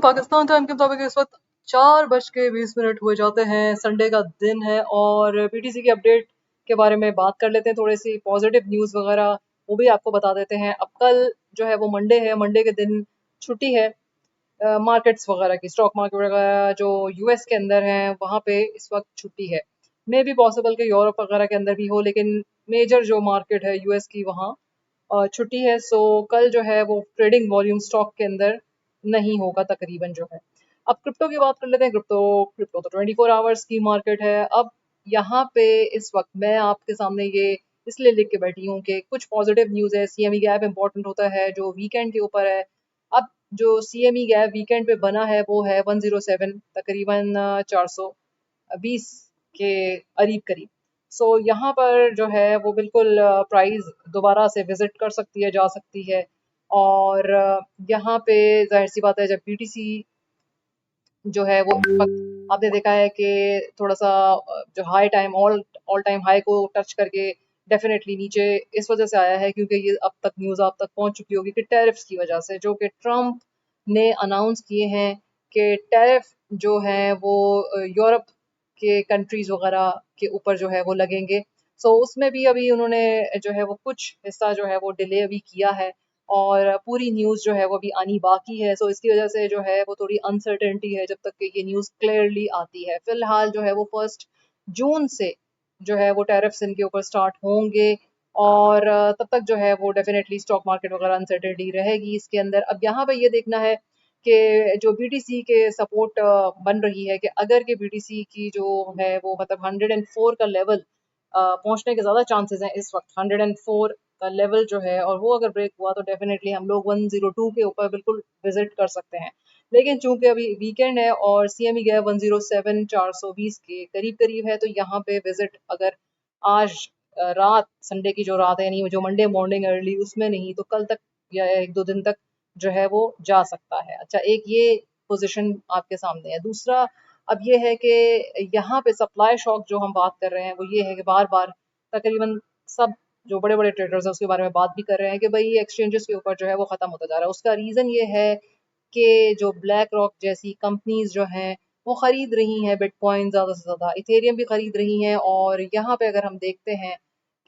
Pakistan time के मुताबिक इस वक्त 4:20 हुए जाते हैं। संडे का दिन है और पीटीसी की अपडेट के बारे में बात कर लेते हैं। थोड़ी सी पॉजिटिव न्यूज़ वगैरह वो भी आपको बता देते हैं। अब कल जो है वो मंडे है, मंडे के दिन छुट्टी है मार्केट्स वगैरह की, स्टॉक मार्केट वगैरह जो यूएस के अंदर हैं वहाँ पे इस वक्त छुट्टी है। मे भी पॉसिबल कि यूरोप वगैरह के अंदर भी हो, लेकिन मेजर जो मार्केट है यूएस की वहाँ छुट्टी है। सो कल जो है वो ट्रेडिंग वॉल्यूम स्टॉक के अंदर नहीं होगा तकरीबन जो है। अब क्रिप्टो की बात कर लेते हैं। क्रिप्टो क्रिप्टो तो 24 आवर्स की मार्केट है। अब यहाँ पे इस वक्त मैं आपके सामने ये इसलिए लिख के बैठी हूँ कि कुछ पॉजिटिव न्यूज़ है। सीएमई गैप इंपॉर्टेंट होता है जो वीकेंड के ऊपर है। अब जो सीएमई गैप वीकेंड पे बना है वो है 107, तकरीबन 420 के करीब करीब। सो यहाँ पर जो है वो बिल्कुल प्राइस दोबारा से विजिट कर सकती है, जा सकती है। और यहाँ पे जाहिर सी बात है जब बीटीसी जो है वो इस वक्त आपने देखा है कि थोड़ा सा जो high time all all time high को टच करके डेफिनेटली नीचे इस वजह से आया है क्योंकि ये अब तक न्यूज़ आप तक पहुंच चुकी होगी कि टैरिफ्स की वजह से, जो कि ट्रम्प ने अनाउंस किए हैं कि टैरिफ जो है वो यूरोप के कंट्रीज वगैरह के ऊपर जो है वो लगेंगे। सो उसमें भी अभी उन्होंने जो है वो कुछ हिस्सा जो है वो डिले अभी किया है और पूरी न्यूज़ जो है वो अभी आनी बाकी है। सो इसकी वजह से जो है वो थोड़ी अनसर्टेनिटी है जब तक कि ये न्यूज़ क्लियरली आती है। फिलहाल जो है वो 1 जून से जो है वो टैरिफ्स इनके ऊपर स्टार्ट होंगे और तब तक जो है वो डेफिनेटली स्टॉक मार्केट वगैरह अनसर्टेनिटी रहेगी इसके अंदर। अब यहाँ पे ये देखना है कि जो बीटीसी के सपोर्ट बन रही है कि अगर के बीटीसी की जो है वो मतलब 104 का लेवल पहुंचने के ज़्यादा चांसेस हैं इस वक्त। 104 का लेवल जो है और वो अगर ब्रेक हुआ तो डेफिनेटली हम लोग 102 के ऊपर बिल्कुल विजिट कर सकते हैं। लेकिन चूंकि अभी वीकेंड है और सीएमई गया 107 420 के करीब करीब है, तो यहाँ पे विजिट अगर आज रात संडे की जो रात है यानी जो मंडे मॉर्निंग अर्ली उसमें नहीं तो कल तक या 1-2 दिन तक जो है वो जा सकता है। अच्छा, एक ये पोजीशन आपके सामने है। दूसरा अब ये है कि यहाँ पे सप्लाई शॉक जो हम बात कर रहे हैं वो ये है कि बार बार तकरीबन सब जो बड़े बड़े ट्रेडर्स हैं उसके बारे में बात भी कर रहे हैं कि भाई एक्सचेंजेस के ऊपर जो है वो खत्म होता जा रहा है। उसका रीजन ये है कि जो ब्लैक रॉक जैसी कंपनीज जो हैं वो खरीद रही हैं बिटकॉइन ज़्यादा से ज़्यादा, इथेरियम भी खरीद रही हैं। और यहाँ पे अगर हम देखते हैं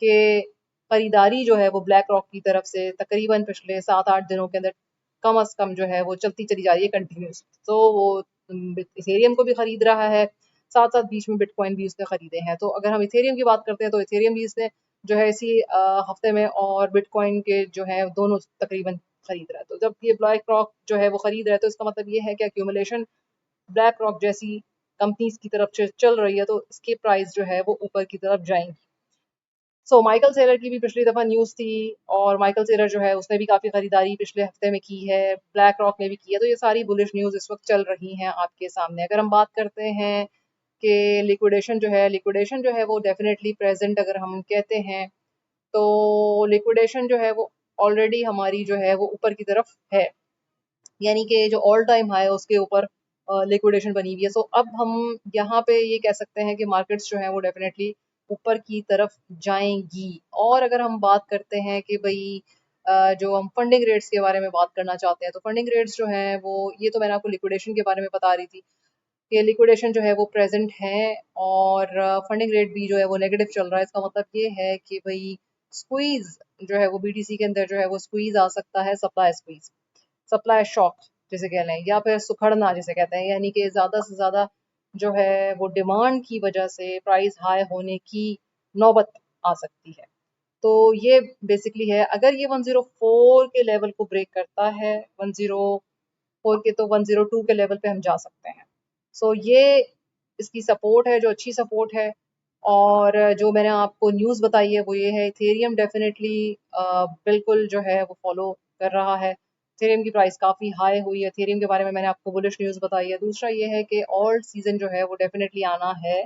कि खरीदारी जो है वो ब्लैक रॉक की तरफ से तकरीबन पिछले 7-8 दिनों के अंदर कम अज कम जो है वो चलती चली जा रही है कंटिन्यूस। तो वो इथेरियम को भी खरीद रहा है, साथ साथ बीच में बिटकॉइन भी उसने खरीदे हैं। तो अगर हम इथेरियम की बात करते हैं तो इथेरियम भी इसने जो है इसी हफ्ते में और बिटकॉइन के जो है दोनों तकरीबन खरीद रहा है। तो जब ये ब्लैक रॉक जो है वो खरीद रहा है तो इसका मतलब ये है कि एक्यूमुलेशन ब्लैक रॉक जैसी कंपनीज की तरफ से चल रही है, तो इसके प्राइस जो है वो ऊपर की तरफ जाएंगी। सो माइकल सेलर की भी पिछली दफा न्यूज थी और माइकल सेलर जो है उसने भी काफी खरीदारी पिछले हफ्ते में की है, ब्लैक रॉक ने भी की है। तो ये सारी बुलिश न्यूज इस वक्त चल रही हैं आपके सामने। अगर हम बात करते हैं कि लिक्विडेशन जो है वो डेफिनेटली प्रेजेंट अगर हम कहते हैं तो लिक्विडेशन जो है वो ऑलरेडी हमारी जो है वो ऊपर की तरफ है, यानी कि जो ऑल टाइम हाई है उसके ऊपर लिक्विडेशन बनी हुई है। सो अब हम यहाँ पे ये कह सकते हैं कि मार्केट्स जो है वो डेफिनेटली ऊपर की तरफ जाएंगी। और अगर हम बात करते हैं कि भाई जो हम फंडिंग रेट्स के बारे में बात करना चाहते हैं तो फंडिंग रेट्स जो हैं वो, ये तो मैंने आपको लिक्विडेशन के बारे में बता रही थी कि लिक्विडेशन जो है वो प्रेजेंट है और फंडिंग रेट भी जो है वो नेगेटिव चल रहा है। इसका मतलब ये है कि भाई स्क्वीज जो है वो बीटीसी के अंदर जो है वो स्क्वीज आ सकता है, सप्लाई स्क्वीज, सप्लाई शॉक जिसे कह लें, या फिर सुखड़ना जिसे कहते हैं, यानी कि ज़्यादा से ज़्यादा जो है वो डिमांड की वजह से प्राइस हाई होने की नौबत आ सकती है। तो ये बेसिकली है। अगर ये 104 के लेवल को ब्रेक करता है, 104 के, तो 102 के लेवल पे हम जा सकते हैं। सो ये इसकी सपोर्ट है जो अच्छी सपोर्ट है। और जो मैंने आपको न्यूज़ बताई है वो ये है, इथेरियम डेफिनेटली बिल्कुल जो है वो फॉलो कर रहा है। इथेरियम की प्राइस काफ़ी हाई हुई है। इथेरियम के बारे में मैंने आपको बुलिश न्यूज़ बताई है। दूसरा ये है कि ऑल्ट सीजन जो है वो डेफिनेटली आना है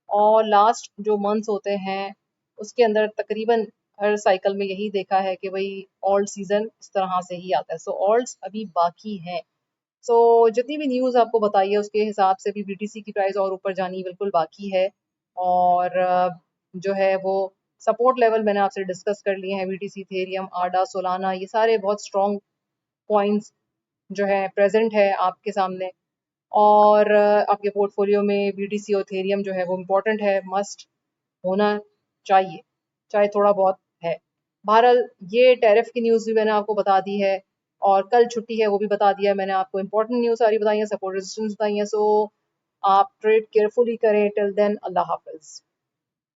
और लास्ट जो मंथ्स होते हैं उसके अंदर तकरीबन हर साइकिल में यही देखा है कि भाई ऑल्ट सीजन इस तरह से ही आता है। सो ऑल्ट्स अभी बाकी हैं। सो जितनी भी न्यूज़ आपको बताई है उसके हिसाब से भी बीटीसी की प्राइस और ऊपर जानी बिल्कुल बाकी है। और जो है वो सपोर्ट लेवल मैंने आपसे डिस्कस कर लिए हैं, बीटीसी, इथेरियम, आडा, सोलाना, ये सारे बहुत स्ट्रॉन्ग पॉइंट्स जो है प्रेजेंट है आपके सामने। और आपके पोर्टफोलियो में बीटीसी और इथेरियम जो है वो इम्पोर्टेंट है, मस्ट होना चाहिए, चाहे थोड़ा बहुत है। बहरहाल ये टैरिफ की न्यूज़ भी मैंने आपको बता दी है, और कल छुट्टी है वो भी बता दिया है मैंने आपको। इंपॉर्टेंट न्यूज़ सारी बताई है, सपोर्ट रेजिस्टेंस बताई है। सो आप ट्रेड केयरफुली करें। टिल देन, अल्लाह हाफिज।